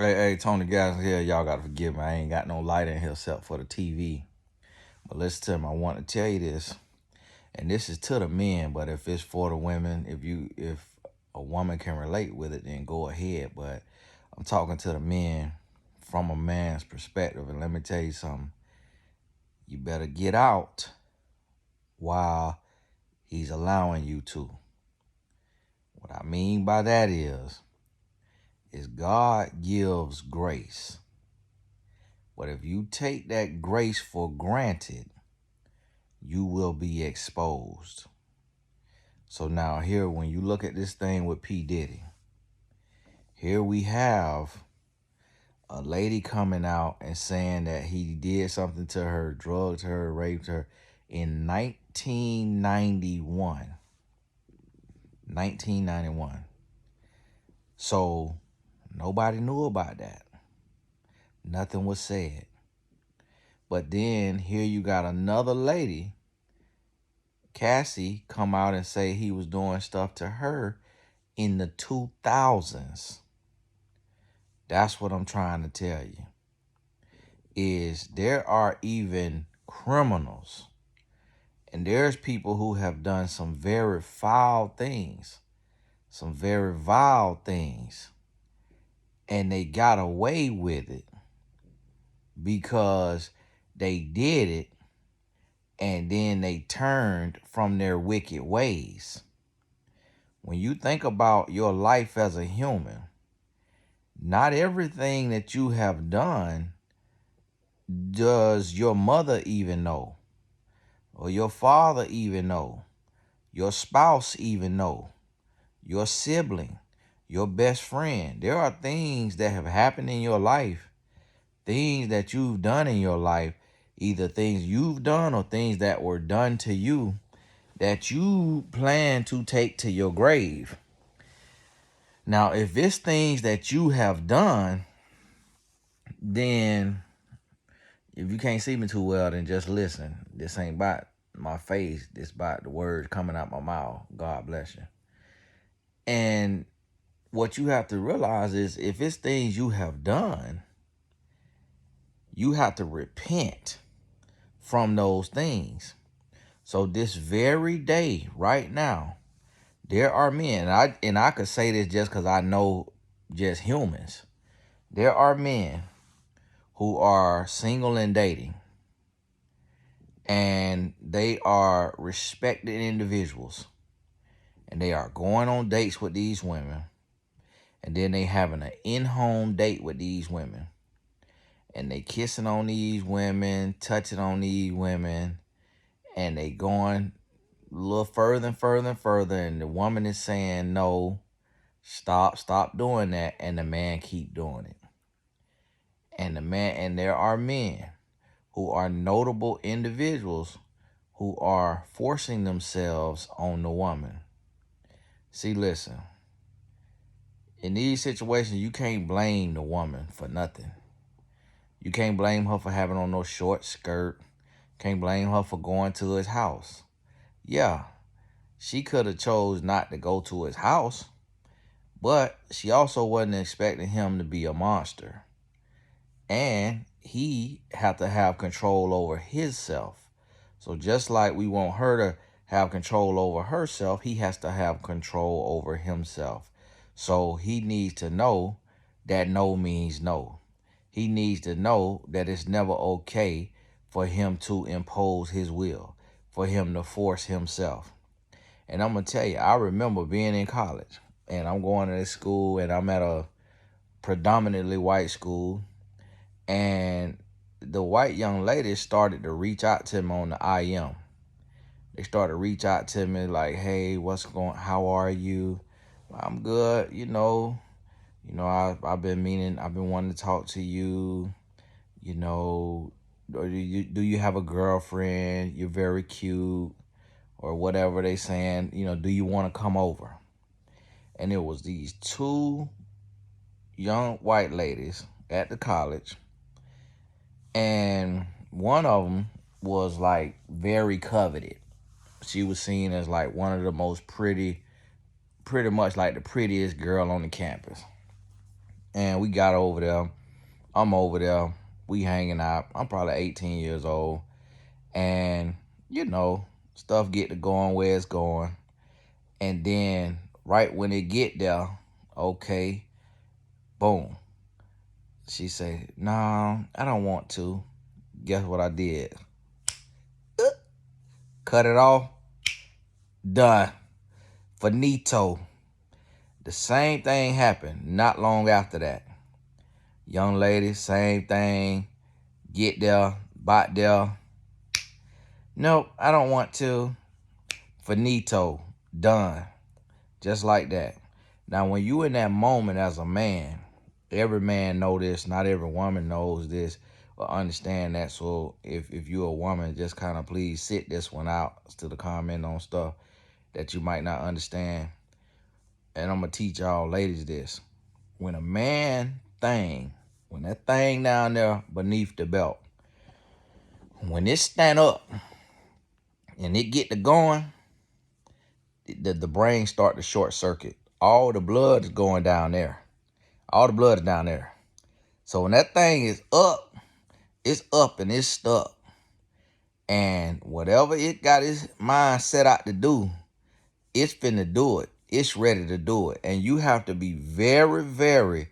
Hey, Tony guys here, y'all gotta forgive me. I ain't got no light in here except for the TV. But listen to me, I want to tell you this, and this is to the men, but if it's for the women, if a woman can relate with it, then go ahead. But I'm talking to the men from a man's perspective, and let me tell you something. You better get out while he's allowing you to. What I mean by that is God gives grace. But if you take that grace for granted, you will be exposed. So now here, when you look at this thing with P. Diddy, here we have a lady coming out and saying that he did something to her, drugged her, raped her in 1991. 1991. So nobody knew about that. Nothing was said. But then here you got another lady, Cassie, come out and say he was doing stuff to her in the 2000s. That's what I'm trying to tell you. Is there are even criminals, and there's people who have done some very foul things, some very vile things, and they got away with it because they did it and then they turned from their wicked ways. When you think about your life as a human, not everything that you have done does your mother even know, or your father even know, your spouse even know, your sibling, your best friend. There are things that have happened in your life, things that you've done in your life, either things you've done or things that were done to you that you plan to take to your grave. Now, if it's things that you have done, then if you can't see me too well, then just listen. This ain't about my face. This about the words coming out my mouth. God bless you. And what you have to realize is if it's things you have done, you have to repent from those things. So this very day, right now, there are men, and I could say this just because I know just humans. There are men who are single and dating, and they are respected individuals, and they are going on dates with these women, and then they having an in-home date with these women, and they kissing on these women, touching on these women, and they going a little further and further and further, and the woman is saying, no, stop doing that, and the man keep doing it. And there are men who are notable individuals who are forcing themselves on the woman. See, listen, in these situations, you can't blame the woman for nothing. You can't blame her for having on no short skirt. Can't blame her for going to his house. Yeah, she could have chose not to go to his house, but she also wasn't expecting him to be a monster. And he had to have control over himself. So just like we want her to have control over herself, he has to have control over himself. So he needs to know that no means no. He needs to know that it's never okay for him to impose his will, for him to force himself. And I'm going to tell you, I remember being in college, and I'm going to this school, and I'm at a predominantly white school, and the white young ladies started to reach out to me on the IM. They started to reach out to me like, hey, how are you? I'm good, I've been wanting to talk to you, or do you have a girlfriend? You're very cute, or whatever they saying, do you want to come over? And it was these two young white ladies at the college, and one of them was like very coveted. She was seen as like one of the most pretty much like the prettiest girl on the campus. And we got over there. I'm over there. We hanging out. I'm probably 18 years old. And, you know, stuff get to going where it's going. And then right when it get there, okay, boom. She say, "No, I don't want to." Guess what I did? Cut it off. Done. Finito. The same thing happened not long after that. Young lady, same thing. Get there, bot there. Nope, I don't want to. Finito. Done. Just like that. Now, when you in that moment as a man, every man know this, not every woman knows this or understand that. So if you're a woman, just kind of please sit this one out to the comment on stuff that you might not understand. And I'm going to teach y'all ladies this. When a man thing, when that thing down there beneath the belt, when it stand up and it get to going, the brain start to short circuit. All the blood is going down there. All the blood is down there. So when that thing is up, it's up and it's stuck. And whatever it got its mind set out to do, it's finna do it. It's ready to do it. And you have to be very, very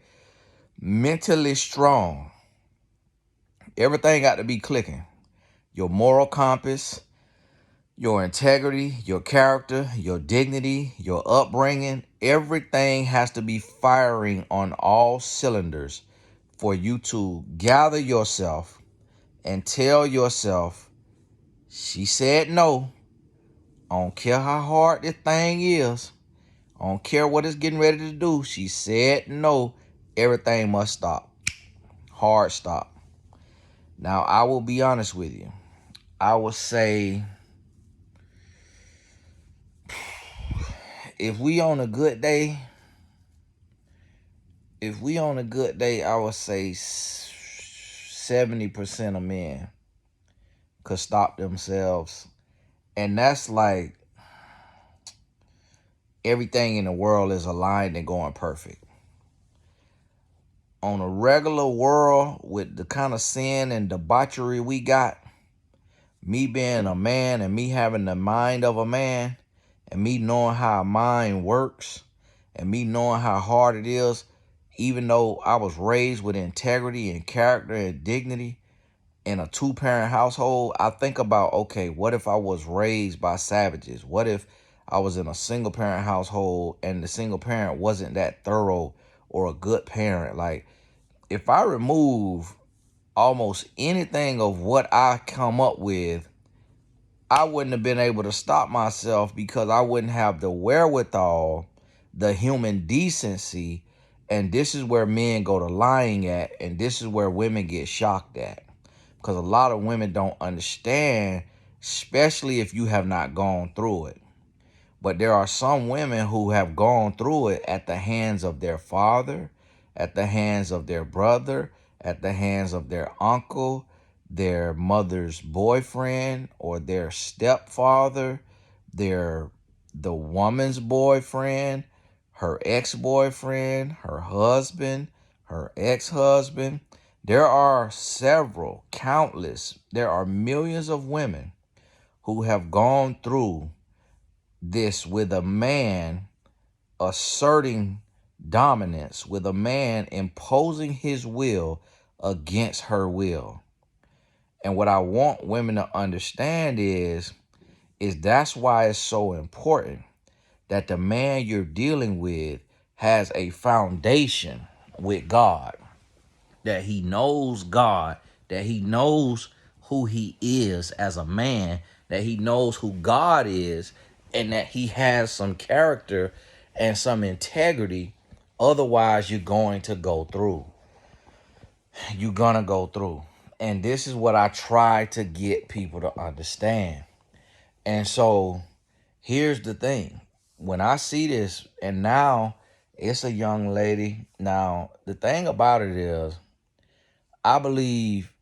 mentally strong. Everything got to be clicking. Your moral compass, your integrity, your character, your dignity, your upbringing, everything has to be firing on all cylinders for you to gather yourself and tell yourself, she said no. I don't care how hard this thing is. I don't care what it's getting ready to do. She said no. Everything must stop. Hard stop. Now, I will be honest with you. I would say if we on a good day, I would say 70% of men could stop themselves. And that's like everything in the world is aligned and going perfect. On a regular world with the kind of sin and debauchery we got, me being a man and me having the mind of a man and me knowing how a mind works and me knowing how hard it is, even though I was raised with integrity and character and dignity in a two-parent household, I think about, okay, what if I was raised by savages? What if I was in a single-parent household and the single parent wasn't that thorough or a good parent? Like, if I remove almost anything of what I come up with, I wouldn't have been able to stop myself because I wouldn't have the wherewithal, the human decency, and this is where men go to lying at, and this is where women get shocked at. Because a lot of women don't understand, especially if you have not gone through it. But there are some women who have gone through it at the hands of their father, at the hands of their brother, at the hands of their uncle, their mother's boyfriend, or their stepfather, the woman's boyfriend, her ex-boyfriend, her husband, her ex-husband. There are several, countless, there are millions of women who have gone through this with a man asserting dominance, with a man imposing his will against her will. And what I want women to understand is that's why it's so important that the man you're dealing with has a foundation with God, that he knows God, that he knows who he is as a man, that he knows who God is, and that he has some character and some integrity. Otherwise, you're going to go through. You're going to go through. And this is what I try to get people to understand. And so here's the thing. When I see this, and now it's a young lady. Now, the thing about it is, I believe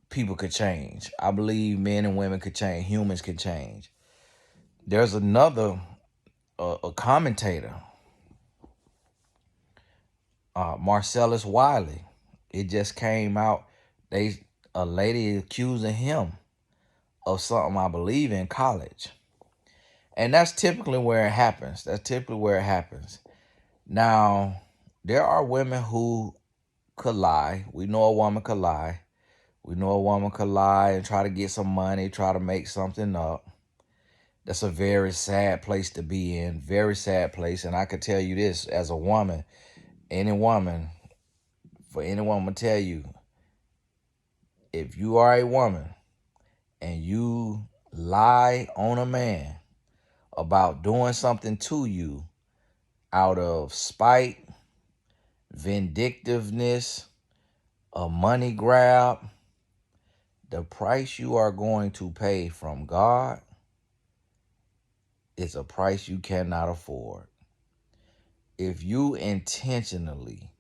people could change. I believe men and women could change. Humans could change. There's another a commentator. Marcellus Wiley. It just came out. A lady accusing him of something, I believe, in college. And that's typically where it happens. That's typically where it happens. Now, there are women who could lie. We know a woman could lie. We know a woman could lie and try to get some money, try to make something up. That's a very sad place to be in. Very sad place. And I could tell you this, as a woman, any woman, for any woman to tell you, if you are a woman and you lie on a man about doing something to you out of spite, vindictiveness, a money grab, the price you are going to pay from God is a price you cannot afford. If you intentionally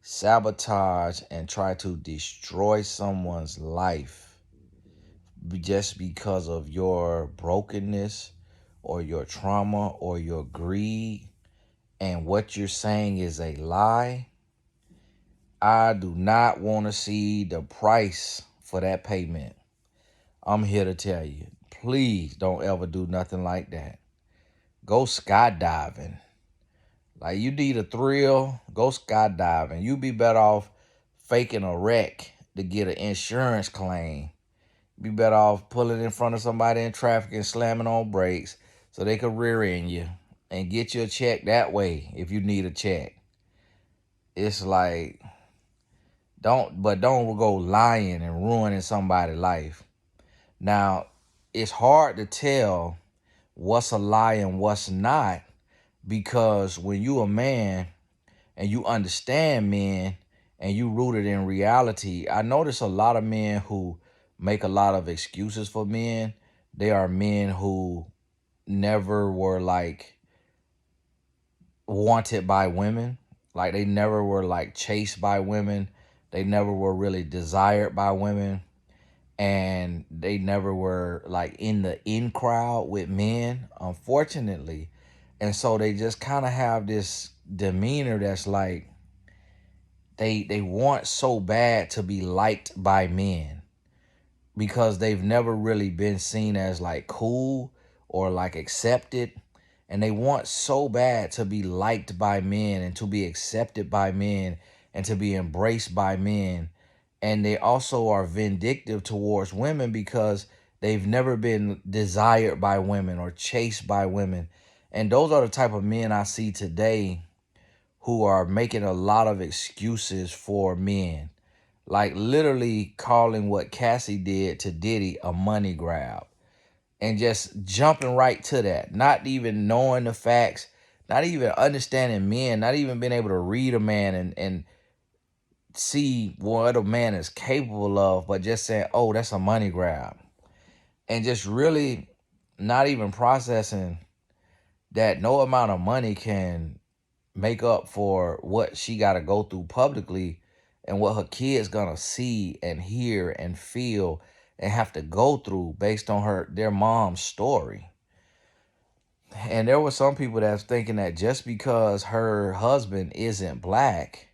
sabotage and try to destroy someone's life just because of your brokenness or your trauma or your greed, and what you're saying is a lie, I do not want to see the price for that payment. I'm here to tell you, please don't ever do nothing like that. Go skydiving. Like, you need a thrill, go skydiving. You be better off faking a wreck to get an insurance claim. Be better off pulling in front of somebody in traffic and slamming on brakes so they could rear end you and get you a check that way if you need a check. It's like, don't go lying and ruining somebody's life. Now, it's hard to tell what's a lie and what's not, because when you a man and you understand men and you rooted in reality, I notice a lot of men who make a lot of excuses for men. They are men who never were like wanted by women. Like, they never were like chased by women. They never were really desired by women. And they never were like in the in crowd with men, unfortunately. And so they just kind of have this demeanor that's like they want so bad to be liked by men, because they've never really been seen as like cool or like accepted. And they want so bad to be liked by men and to be accepted by men and to be embraced by men. And they also are vindictive towards women because they've never been desired by women or chased by women. And those are the type of men I see today who are making a lot of excuses for men. Like, literally calling what Cassie did to Diddy a money grab. And just jumping right to that, not even knowing the facts, not even understanding men, not even being able to read a man and see what a man is capable of, but just saying, oh, that's a money grab. And just really not even processing that no amount of money can make up for what she got to go through publicly and what her kids gonna see and hear and feel and have to go through based on their mom's story. And there were some people that's thinking that just because her husband isn't black,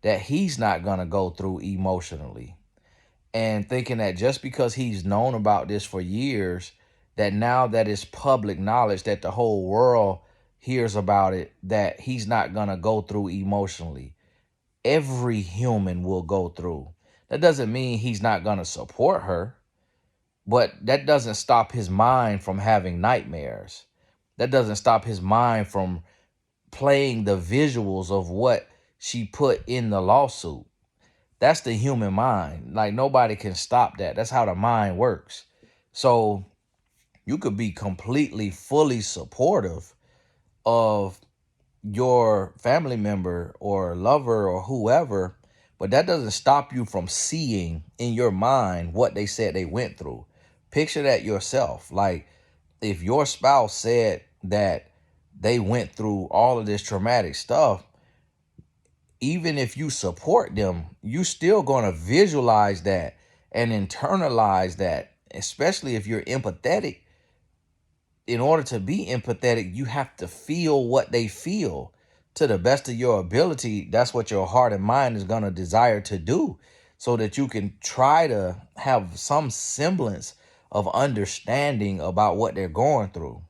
that he's not gonna go through emotionally. And thinking that just because he's known about this for years, that now that it's public knowledge that the whole world hears about it, that he's not gonna go through emotionally. Every human will go through. That doesn't mean he's not gonna support her, but that doesn't stop his mind from having nightmares. That doesn't stop his mind from playing the visuals of what she put in the lawsuit. That's the human mind. Like, nobody can stop that. That's how the mind works. So you could be completely, fully supportive of your family member or lover or whoever, but that doesn't stop you from seeing in your mind what they said they went through. Picture that yourself. Like, if your spouse said that they went through all of this traumatic stuff, even if you support them, you still going to visualize that and internalize that, especially if you're empathetic. In order to be empathetic, you have to feel what they feel. to the best of your ability, that's what your heart and mind is going to desire to do, so that you can try to have some semblance of understanding about what they're going through.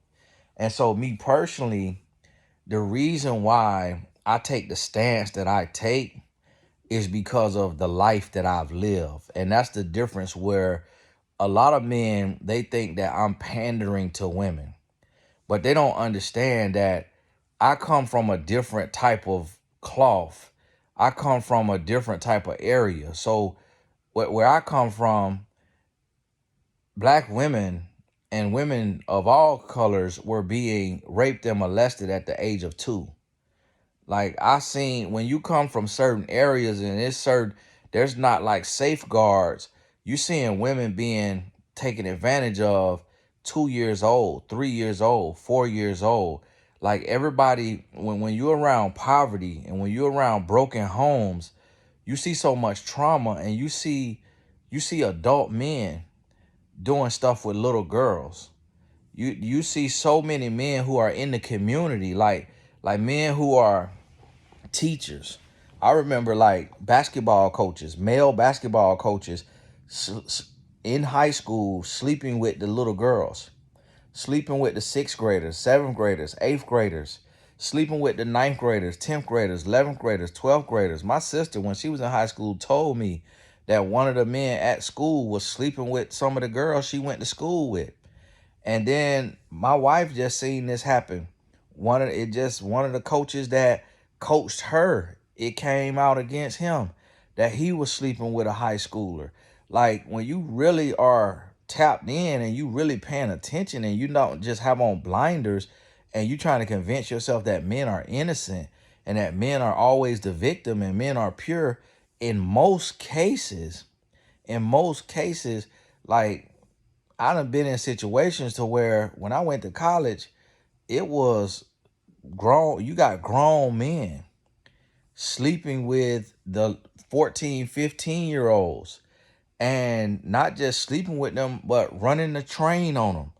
And so, me personally, the reason why I take the stance that I take is because of the life that I've lived. And that's the difference, where a lot of men, they think that I'm pandering to women, but they don't understand that I come from a different type of cloth. I come from a different type of area. So where I come from, black women and women of all colors were being raped and molested at the age of 2. Like, I seen, when you come from certain areas and there's not like safeguards, you seeing women being taken advantage of 2 years old, 3 years old, 4 years old. Like, everybody, when you're around poverty and when you're around broken homes, you see so much trauma, and you see adult men doing stuff with little girls. You see so many men who are in the community, like men who are teachers. I remember like basketball coaches, male basketball coaches in high school sleeping with the little girls, sleeping with the 6th graders, 7th graders, 8th graders, sleeping with the 9th graders, 10th graders, 11th graders, 12th graders. My sister, when she was in high school, told me that one of the men at school was sleeping with some of the girls she went to school with. And then my wife just seen this happen. One of the coaches that coached her, it came out against him that he was sleeping with a high schooler. Like, when you really are tapped in and you really paying attention, and you don't just have on blinders, and you trying to convince yourself that men are innocent and that men are always the victim and men are pure, in most cases, like, I done been in situations to where when I went to college, it was you got grown men sleeping with the 14, 15-year-olds, and not just sleeping with them, but running the train on them,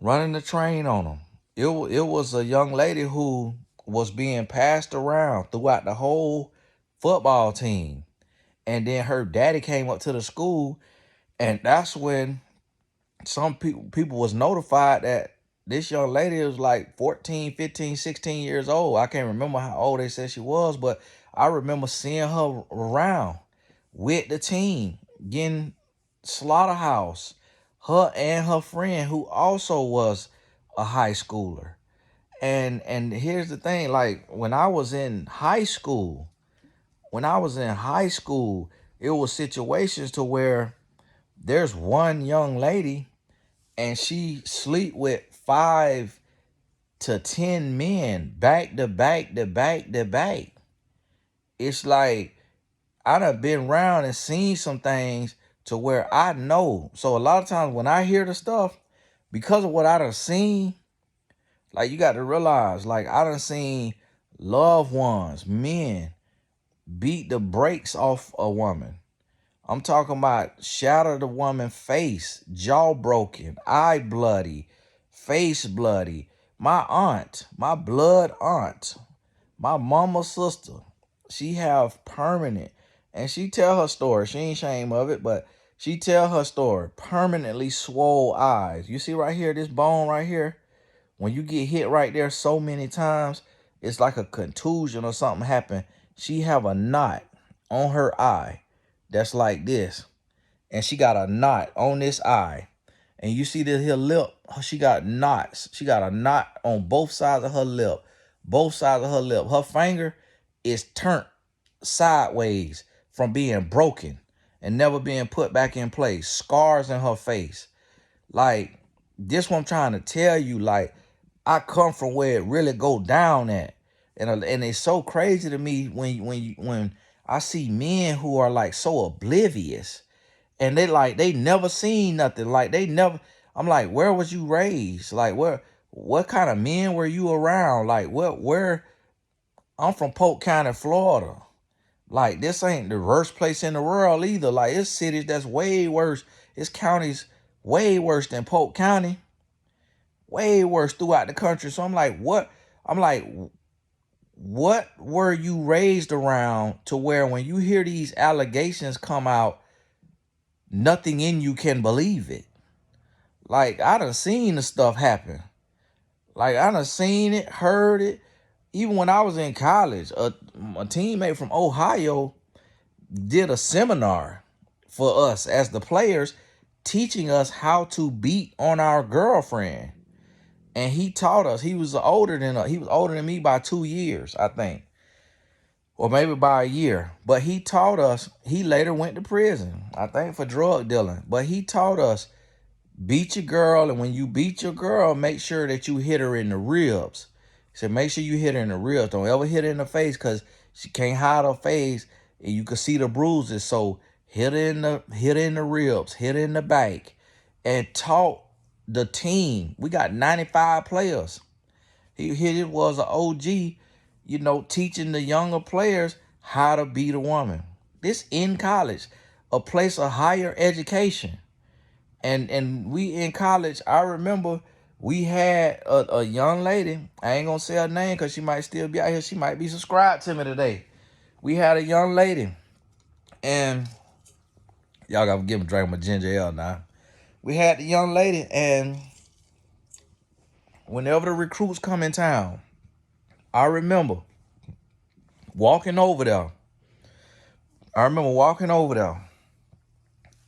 running the train on them. It was a young lady who was being passed around throughout the whole football team. And then her daddy came up to the school, and that's when some people was notified that this young lady was like 14, 15, 16 years old. I can't remember how old they said she was, but I remember seeing her around with the team getting slaughterhouse, her and her friend who also was a high schooler. And here's the thing, like, when I was in high school, it was situations to where there's one young lady and she sleep with 5 to 10 men back to back to back to back. It's like, I done been around and seen some things to where I know. So a lot of times when I hear the stuff, because of what I done seen, like, you got to realize, like, I done seen loved ones, men, beat the brakes off a woman. I'm talking about shatter the woman's face, jaw broken, eye bloody, face bloody. My aunt, my blood aunt, my mama's sister, she have permanent, and she tell her story. She ain't ashamed of it, but she tell her story. Permanently swole eyes. You see right here, this bone right here? When you get hit right there so many times, it's like a contusion or something happened. She have a knot on her eye that's like this. And she got a knot on this eye. And you see this here lip, she got knots. She got a knot on both sides of her lip. Both sides of her lip. Her finger is turned sideways from being broken and never being put back in place. Scars in her face. Like, this what I'm trying to tell you. Like, I come from where it really go down at. And it's so crazy to me when I see men who are like so oblivious, and they never seen nothing. Like, they never, I'm like, where was you raised? Like, what kind of men were you around? Like, where I'm from Polk County, Florida. Like, this ain't the worst place in the world either. Like, it's cities that's way worse. It's counties way worse than Polk County. Way worse throughout the country. So I'm like, what? I'm like, What were you raised around to where when you hear these allegations come out, nothing in you can believe it? Like, I done seen the stuff happen. Like, I done seen it, heard it. Even when I was in college, a teammate from Ohio did a seminar for us as the players, teaching us how to beat on our girlfriend. And he taught us. He was older than me by 2 years, I think, or maybe by a year. But he taught us. He later went to prison, I think, for drug dealing. But he taught us, beat your girl, and when you beat your girl, make sure that you hit her in the ribs. He said, make sure you hit her in the ribs. Don't ever hit her in the face, because she can't hide her face and you can see the bruises. So hit her in the ribs, hit her in the back, and taught the team. We got 95 players. He was an OG, teaching the younger players how to beat a woman. This in college, a place of higher education. And we in college, I remember we had a young lady. I ain't gonna say her name because she might still be out here. She might be subscribed to me today. We had a young lady, and y'all gotta give me a drink of my ginger ale now. We had the young lady, and whenever the recruits come in town, I remember walking over there.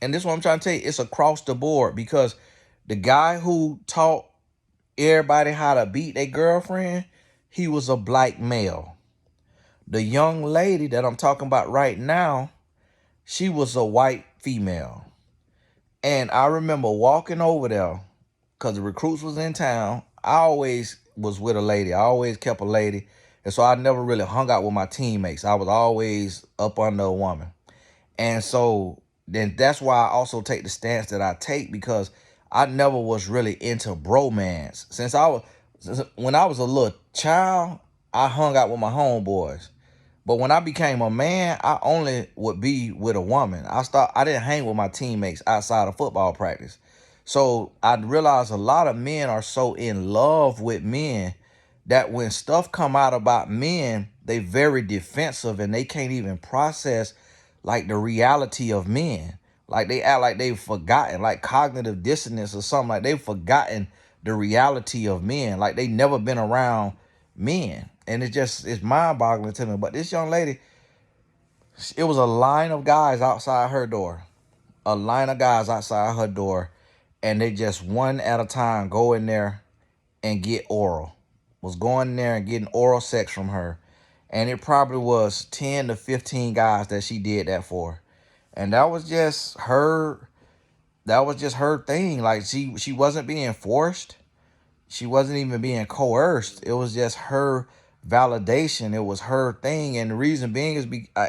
And this is what I'm trying to tell you. It's across the board, because the guy who taught everybody how to beat their girlfriend, he was a black male. The young lady that I'm talking about right now, she was a white female. And I remember walking over there because the recruits was in town. I always was with a lady. I always kept a lady. And so I never really hung out with my teammates. I was always up under a woman. And so then that's why I also take the stance that I take, because I never was really into bromance. When I was a little child, I hung out with my homeboys. But when I became a man, I only would be with a woman. I didn't hang with my teammates outside of football practice. So I realized a lot of men are so in love with men that when stuff come out about men, they very defensive and they can't even process like the reality of men. Like they act like they've forgotten, like cognitive dissonance or something, like they've forgotten the reality of men. Like they never been around men. And it's mind-boggling to me. But this young lady, it was a line of guys outside her door. A line of guys outside her door. And they just one at a time go in there and get oral. Was going in there and getting oral sex from her. And it probably was 10 to 15 guys that she did that for. And that was just her thing. Like she wasn't being forced. She wasn't even being coerced. It was just her validation. It was her thing. And the reason being is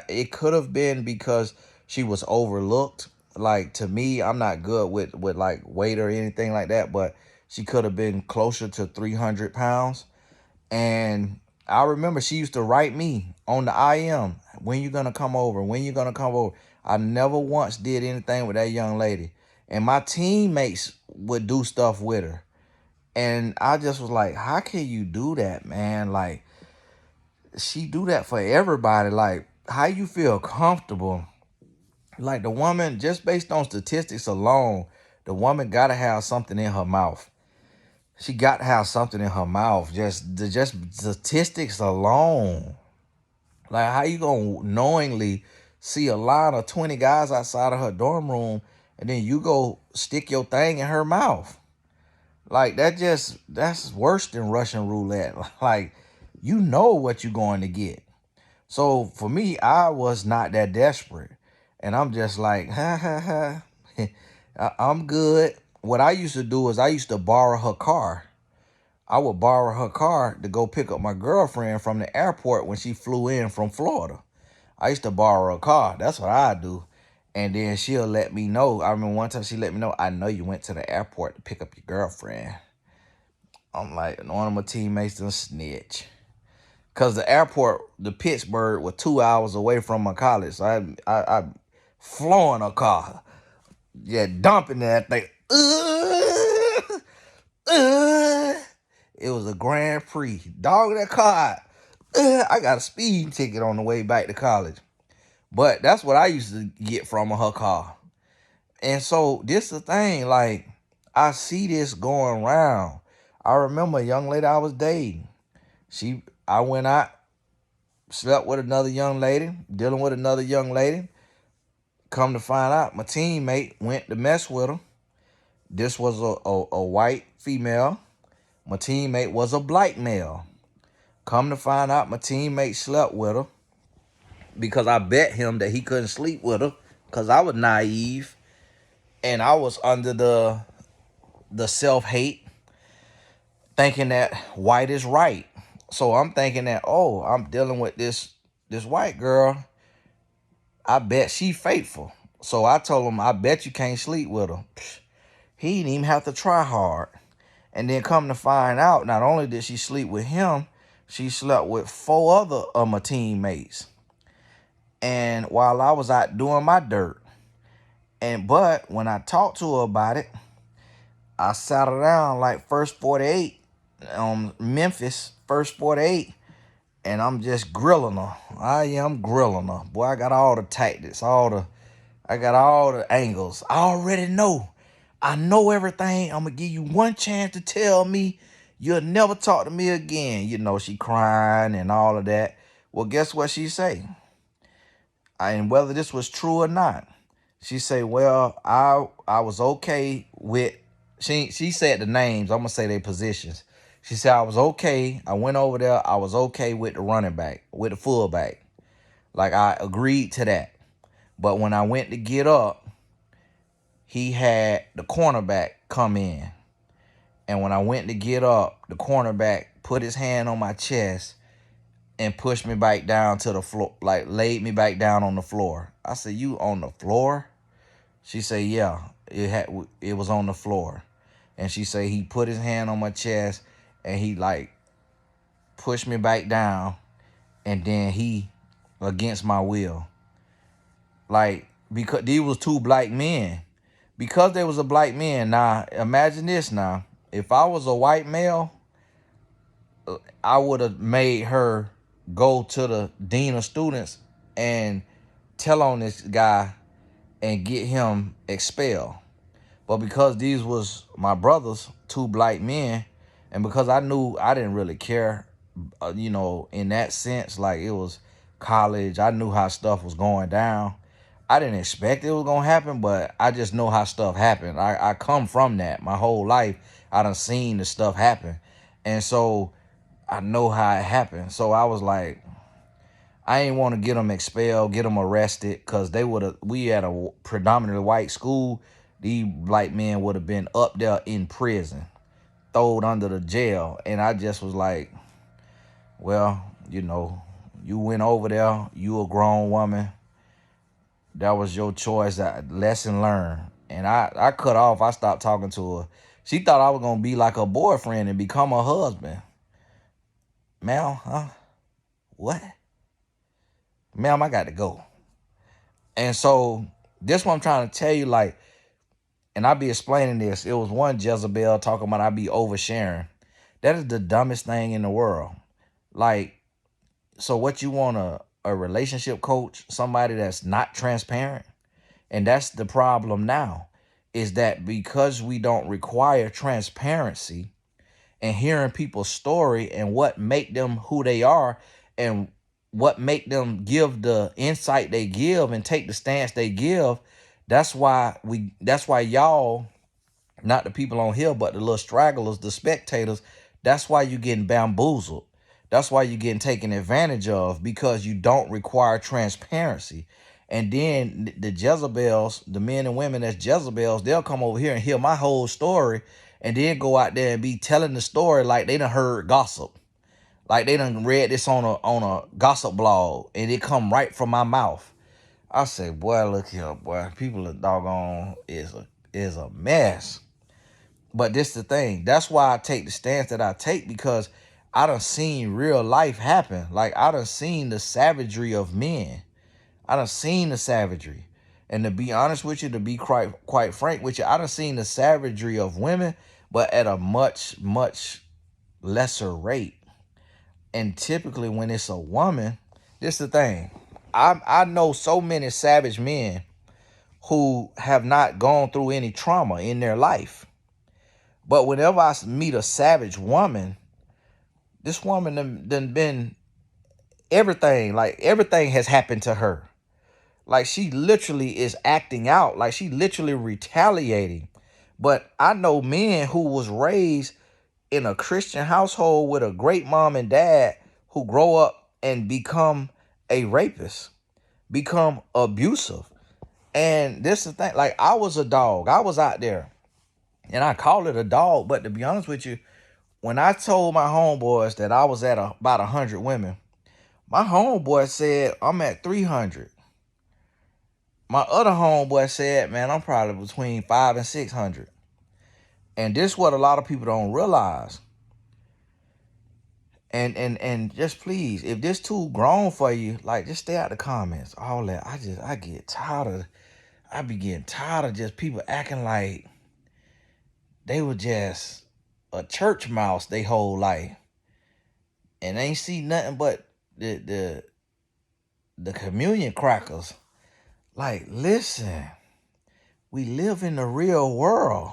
it could have been because she was overlooked. Like, to me, I'm not good with like weight or anything like that, but she could have been closer to 300 pounds. And I remember she used to write me on the IM, when you gonna come over? When you gonna come over? I never once did anything with that young lady. And my teammates would do stuff with her. And I just was like, how can you do that, man? Like, she do that for everybody. Like, how you feel comfortable? Like, the woman, just based on statistics alone, the woman got to have something in her mouth. She got to have something in her mouth. Just statistics alone. Like, how you going to knowingly see a line of 20 guys outside of her dorm room and then you go stick your thing in her mouth? Like, that's worse than Russian roulette. Like, you know what you're going to get. So for me, I was not that desperate. And I'm just like, I'm good. What I used to do is I used to borrow her car. I would borrow her car to go pick up my girlfriend from the airport when she flew in from Florida. I used to borrow her car. That's what I do. And then she'll let me know. I remember one time she let me know, I know you went to the airport to pick up your girlfriend. I'm like, one of my teammates done snitch. Because the airport, the Pittsburgh, was 2 hours away from my college. So I flooring a car. Yeah, dumping that thing. It was a Grand Prix. Dog that car. I got a speeding ticket on the way back to college. But that's what I used to get from her car. And so this the thing, like, I see this going around. I remember a young lady I was dating. I went out, slept with another young lady, dealing with another young lady. Come to find out, my teammate went to mess with her. This was a white female. My teammate was a black male. Come to find out, my teammate slept with her because I bet him that he couldn't sleep with her because I was naive and I was under the self-hate, thinking that white is right. So I'm thinking that, oh, I'm dealing with this white girl. I bet she faithful. So I told him, I bet you can't sleep with her. He didn't even have to try hard. And then come to find out, not only did she sleep with him, she slept with 4 other of my teammates. And while I was out doing my dirt. But when I talked to her about it, I sat her down like first 48, Memphis, first 48, and I'm just grilling her. I am grilling her. Boy, I got all the tactics, I got all the angles. I already know. I know everything. I'm gonna give you one chance to tell me you'll never talk to me again. You know, she crying and all of that. Well, guess what she say? And whether this was true or not, she say, well, I was okay with, she said the names, I'm gonna say their positions. She said I was okay. I went over there, I was okay with the running back, with the fullback. Like I agreed to that. But when I went to get up, he had the cornerback come in. And when I went to get up, the cornerback put his hand on my chest and pushed me back down to the floor, like laid me back down on the floor. I said, you on the floor? She said, yeah, it was on the floor. And she said he put his hand on my chest and he like pushed me back down, and then he, against my will. Like, because these was 2 black men. Because there was a black man, now imagine this now. If I was a white male, I would have made her go to the dean of students and tell on this guy and get him expelled. But because these was my brothers, 2 black men, and because I knew I didn't really care, in that sense, like it was college, I knew how stuff was going down. I didn't expect it was going to happen, but I just know how stuff happened. I come from that. My whole life, I done seen the stuff happen. And so I know how it happened. So I was like, I ain't want to get them expelled, get them arrested, because we at a predominantly white school. These black men would have been up there in prison, thrown under the jail. And I just was like, well, you went over there, you a grown woman. That was your choice, that lesson learned. And I cut off, I stopped talking to her. She thought I was going to be like her boyfriend and become her husband. Ma'am, huh? What? Ma'am, I got to go. And so this what I'm trying to tell you, like, and I be explaining this. It was one Jezebel talking about I be oversharing. That is the dumbest thing in the world. Like, so what, you want a relationship coach, somebody that's not transparent? And that's the problem now, is that because we don't require transparency and hearing people's story and what make them who they are and what make them give the insight they give and take the stance they give, that's why y'all, not the people on here, but the little stragglers, the spectators, that's why you getting bamboozled. That's why you're getting taken advantage of, because you don't require transparency. And then the Jezebels, the men and women that's Jezebels, they'll come over here and hear my whole story and then go out there and be telling the story like they done heard gossip. Like they done read this on a gossip blog and it come right from my mouth. I say, boy, look here, boy. People are doggone is a mess. But this the thing. That's why I take the stance that I take, because I done seen real life happen. Like I done seen the savagery of men. I done seen the savagery. And to be honest with you, to be quite frank with you, I done seen the savagery of women, but at a much, much lesser rate. And typically when it's a woman, this is the thing. I know so many savage men who have not gone through any trauma in their life. But whenever I meet a savage woman, this woman done been everything. Like everything has happened to her. Like she literally is acting out. Like she literally retaliating. But I know men who was raised in a Christian household with a great mom and dad who grow up and become a rapist, become abusive. And this is the thing, like I was a dog. I was out there and I call it a dog. But to be honest with you, when I told my homeboys that I was at about 100 women, my homeboy said, I'm at 300. My other homeboy said, man, I'm probably between 500 and 600. And this is what a lot of people don't realize. And just please, if this too grown for you, like just stay out the comments. All that. I be getting tired of just people acting like they were just a church mouse they whole life. And ain't see nothing but the communion crackers. Like, listen, we live in the real world.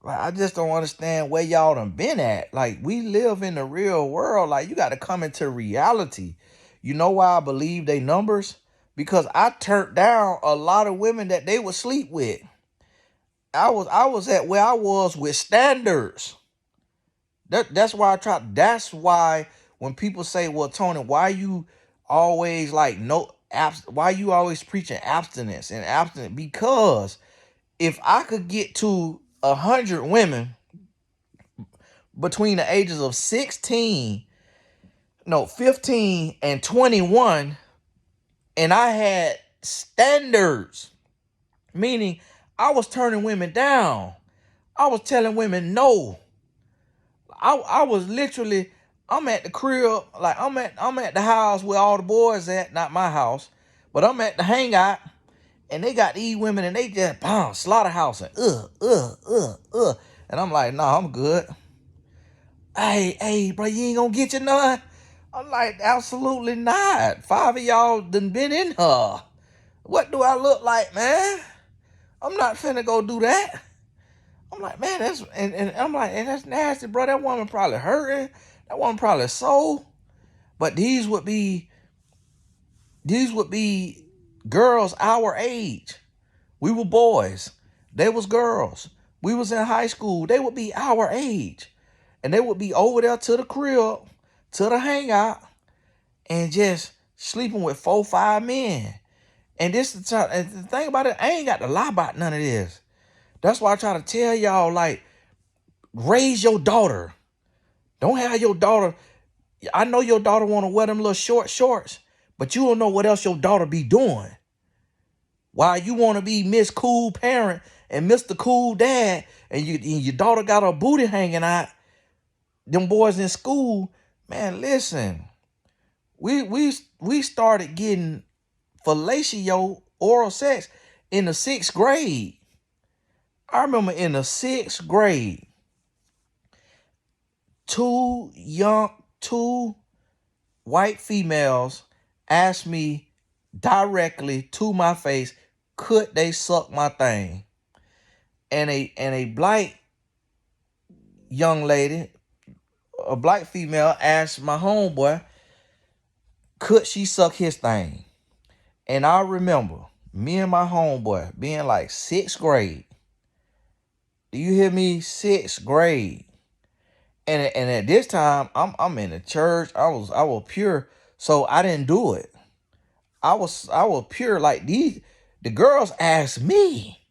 Like, I just don't understand where y'all done been at. Like, we live in the real world. Like, you got to come into reality. You know why I believe they numbers? Because I turned down a lot of women that they would sleep with. I was at where I was with standards. That's why that's why when people say, well, Tony, why you always like why you always preaching abstinence and abstinence? Because if I could get to 100 women between the ages of 15 and 21, and I had standards, meaning I was turning women down. I was telling women no. I was literally, I'm at the crib, like I'm at the house where all the boys at, not my house, but I'm at the hangout, and they got these women and they just slaughterhouse and and I'm like, nah, I'm good. Hey, bro, you ain't gonna get your none? I'm like, absolutely not. 5 of y'all done been in her. What do I look like, man? I'm not finna go do that. I'm like, man, and I'm like, and that's nasty, bro. That woman probably hurting. That woman probably sold. But these would be girls our age. We were boys. They was girls. We was in high school. They would be our age. And they would be over there to the crib, to the hangout, and just sleeping with 4, 5 men. And this is and the thing about it, I ain't got to lie about none of this. That's why I try to tell y'all, like, raise your daughter. Don't have your daughter. I know your daughter want to wear them little short shorts, but you don't know what else your daughter be doing. Why you want to be Miss Cool Parent and Mr. Cool Dad, and your daughter got her booty hanging out. Them boys in school, man, listen. We started getting fellatio, oral sex, in the 6th grade. I remember in the 6th grade, two white females asked me directly to my face, could they suck my thing? And a black young lady, a black female, asked my homeboy, could she suck his thing? And I remember me and my homeboy being like 6th grade. Do you hear me? 6th grade. And at this time, I'm in the church. I was pure, so I didn't do it. I was pure. Like the girls asked me.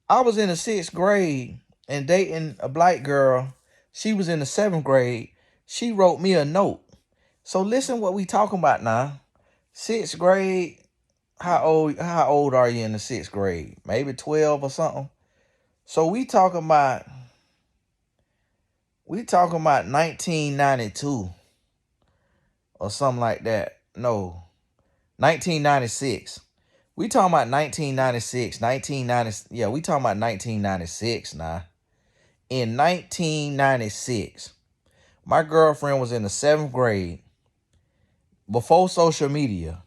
I was in the 6th grade and dating a black girl. She was in the 7th grade. She wrote me a note. So listen what we talking about now. 6th grade. How old are you in the 6th grade? Maybe 12 or something. So we talking about 1992 or something like that. No, 1996. We talking about 1996, 1990. Yeah, we talking about 1996 now. In 1996, My girlfriend was in the 7th grade. Before social media,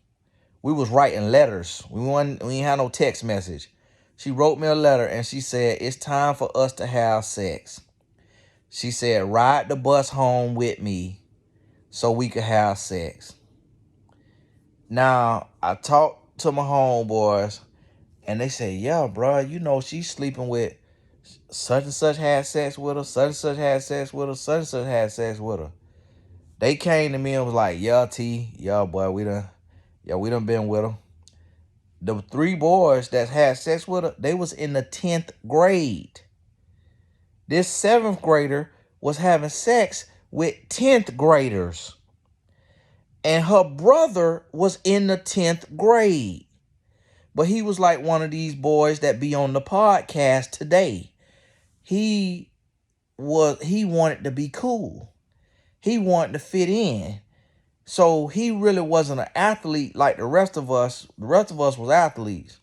we was writing letters. We ain't had no text message. She wrote me a letter and she said, it's time for us to have sex. She said, ride the bus home with me so we could have sex. Now, I talked to my homeboys and they say, yeah, bro, you know, she's sleeping with such and such, had sex with her, such and such had sex with her, such and such had sex with her. They came to me and was like, yeah, T, yeah, boy, we done been with her. The 3 boys that had sex with her, they was in the 10th grade. This 7th grader was having sex with 10th graders. And her brother was in the 10th grade. But he was like one of these boys that be on the podcast today. He wanted to be cool. He wanted to fit in. So he really wasn't an athlete like the rest of us. The rest of us was athletes.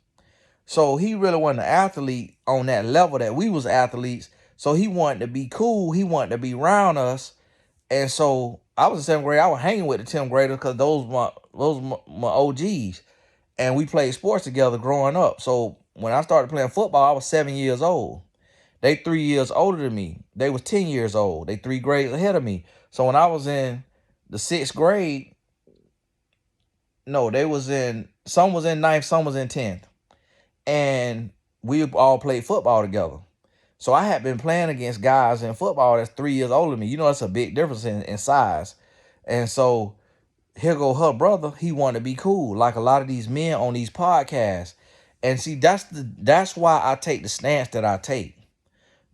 So he really wasn't an athlete on that level that we was athletes. So he wanted to be cool. He wanted to be around us. And so I was in 7th grade. I was hanging with the 10th graders because those my OGs. And we played sports together growing up. So when I started playing football, I was 7 years old. They 3 years older than me. They was 10 years old. They 3 grades ahead of me. So when I was in the 6th grade, no, some was in 9th, some was in 10th. And we all played football together. So I had been playing against guys in football that's 3 years older than me. You know, that's a big difference in size. And so here go her brother. He wanted to be cool, like a lot of these men on these podcasts. And see, that's why I take the stance that I take.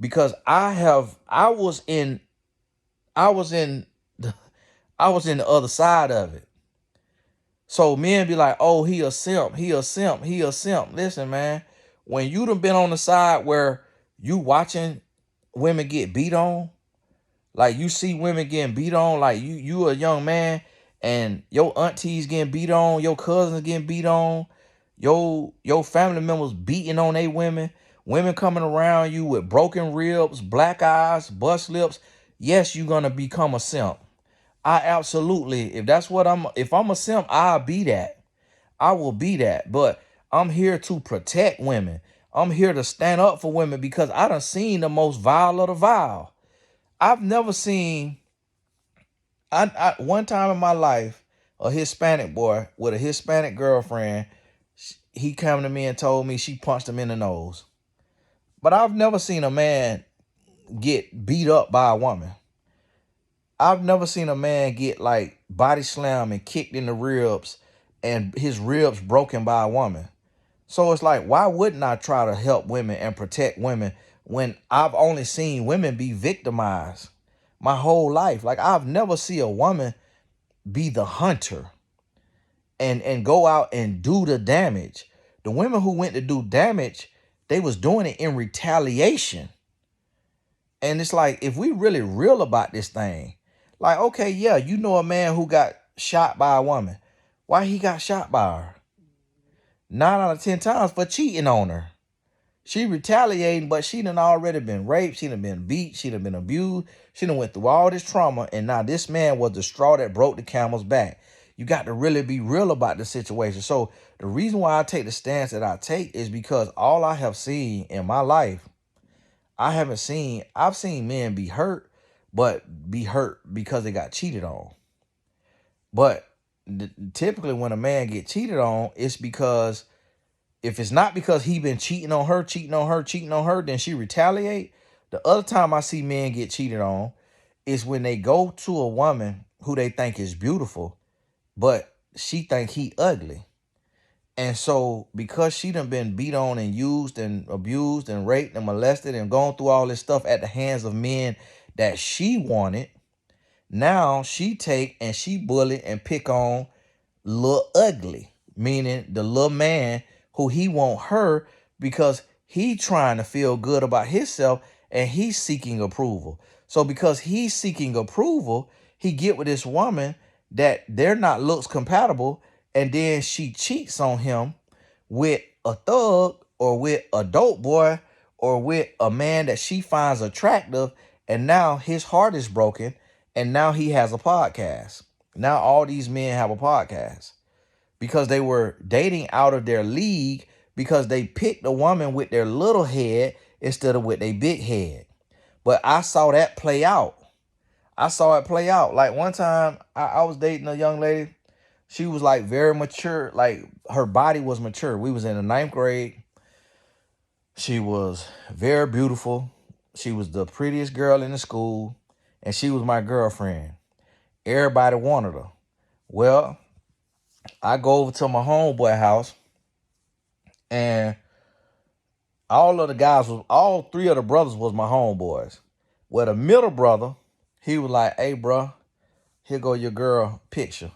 Because I was in the other side of it. So men be like, oh, he a simp, he a simp, he a simp. Listen, man, when you done been on the side where you watching women get beat on, like you see women getting beat on, like you a young man and your aunties getting beat on, your cousins getting beat on, your family members beating on they women coming around you with broken ribs, black eyes, bust lips. Yes, you're gonna become a simp. I absolutely, if I'm a simp, I'll be that. I will be that. But I'm here to protect women. I'm here to stand up for women because I done seen the most vile of the vile. I've never seen, one time in my life, a Hispanic boy with a Hispanic girlfriend, he came to me and told me she punched him in the nose. But I've never seen a man get beat up by a woman. I've never seen a man get like body slammed and kicked in the ribs and his ribs broken by a woman. So it's like, why wouldn't I try to help women and protect women when I've only seen women be victimized my whole life? Like I've never seen a woman be the hunter and go out and do the damage. The women who went to do damage, they was doing it in retaliation. And it's like, if we really real about this thing, like, okay, yeah, you know a man who got shot by a woman. Why he got shot by her? 9 out of 10 times for cheating on her. She retaliating, but she done already been raped. She done been beat. She done been abused. She done went through all this trauma. And now this man was the straw that broke the camel's back. You got to really be real about the situation. So the reason why I take the stance that I take is because all I have seen in my life, I've seen men be hurt, but be hurt because they got cheated on. But typically when a man get cheated on, it's because if it's not because he been cheating on her, then she retaliate. The other time I see men get cheated on is when they go to a woman who they think is beautiful, but she think he ugly. And so because she done been beat on and used and abused and raped and molested and gone through all this stuff at the hands of men that she wanted, now she take and she bully and pick on Lil Ugly, meaning the little man who he want her because he trying to feel good about himself and he's seeking approval. So because he's seeking approval, he get with this woman that they're not looks compatible, and then she cheats on him with a thug or with a dope boy or with a man that she finds attractive, and now his heart is broken And now he has a podcast. Now all these men have a podcast because they were dating out of their league because they picked a woman with their little head instead of with their big head. But I saw that play out. I saw it play out. Like one time I was dating a young lady. She was like very mature. Like her body was mature. We was in the 9th grade. She was very beautiful. She was the prettiest girl in the school. And she was my girlfriend. Everybody wanted her. Well, I go over to my homeboy house, and all 3 of the brothers was my homeboys. Well, the middle brother, he was like, "Hey, bro, here go your girl picture."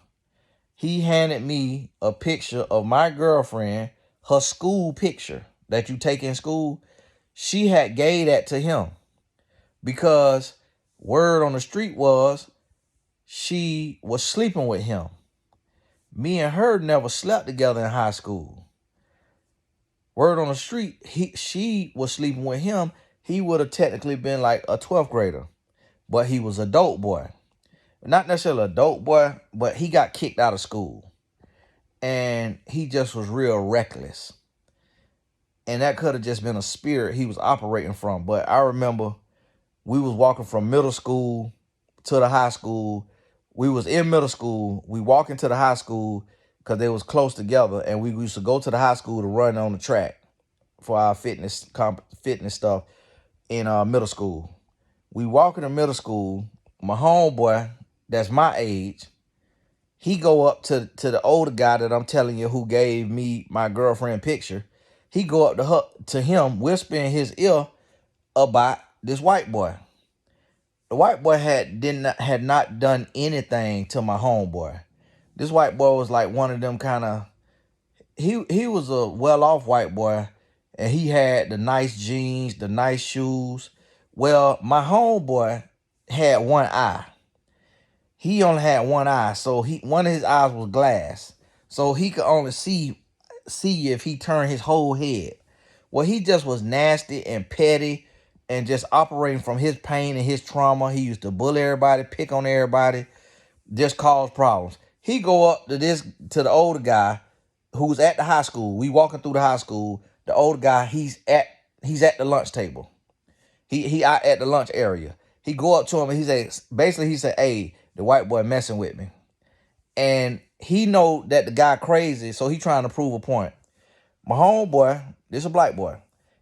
He handed me a picture of my girlfriend, her school picture that you take in school. She had gave that to him because word on the street was she was sleeping with him. Me and her never slept together in high school. Word on the street, she was sleeping with him. He would have technically been like a 12th grader, but he was a dope boy. Not necessarily a dope boy, but he got kicked out of school. And he just was real reckless. And that could have just been a spirit he was operating from. But I remember we was walking from middle school to the high school. We was in middle school. We walking to the high school because they was close together. And we used to go to the high school to run on the track for our fitness stuff in middle school. We walking to middle school. My homeboy, that's my age, he go up to the older guy that I'm telling you who gave me my girlfriend picture. He go up to him, whisper in his ear about this white boy. The white boy had not done anything to my homeboy. This white boy was like one of them kind of, he was a well-off white boy, and he had the nice jeans, the nice shoes. Well, my homeboy had one eye. He only had one eye, so one of his eyes was glass, so he could only see if he turned his whole head. Well, he just was nasty and petty and just operating from his pain and his trauma. He used to bully everybody, pick on everybody, just cause problems. He go up to the older guy who's at the high school. We walking through the high school. The older guy, he's at the lunch table. He out at the lunch area. He go up to him and he said, "Hey, the white boy messing with me." And he know that the guy crazy, so he trying to prove a point. My homeboy, this a black boy,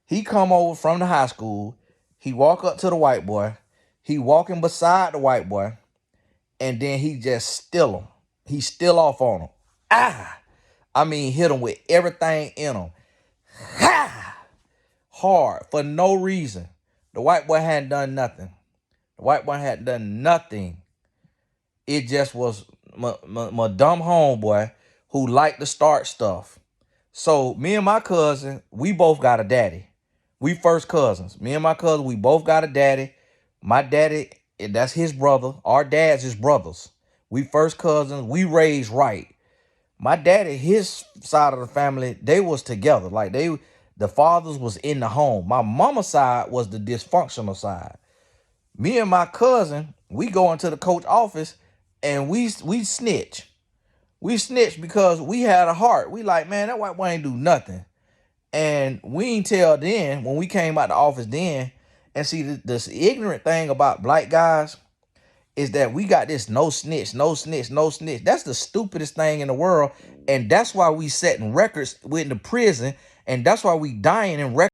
he come over from the high school. He walk up to the white boy. He walking beside the white boy. And then he just steal him. He steal off on him. I mean, hit him with everything in him. Hard, for no reason. The white boy hadn't done nothing. The white boy hadn't done nothing. It just was my dumb homeboy who liked to start stuff. So me and my cousin, we both got a daddy. We first cousins. Me and my cousin, we both got a daddy. My daddy, that's his brother. Our dads is brothers. We first cousins. We raised right. My daddy, his side of the family, they was together. Like the fathers was in the home. My mama's side was the dysfunctional side. Me and my cousin, we go into the coach office and we snitch. We snitched because we had a heart. We like, man, that white boy ain't do nothing. And we ain't tell then, when we came out the office then, and see, this ignorant thing about black guys is that we got this no snitch, no snitch, no snitch. That's the stupidest thing in the world. And that's why we setting records in the prison. And that's why we dying in records.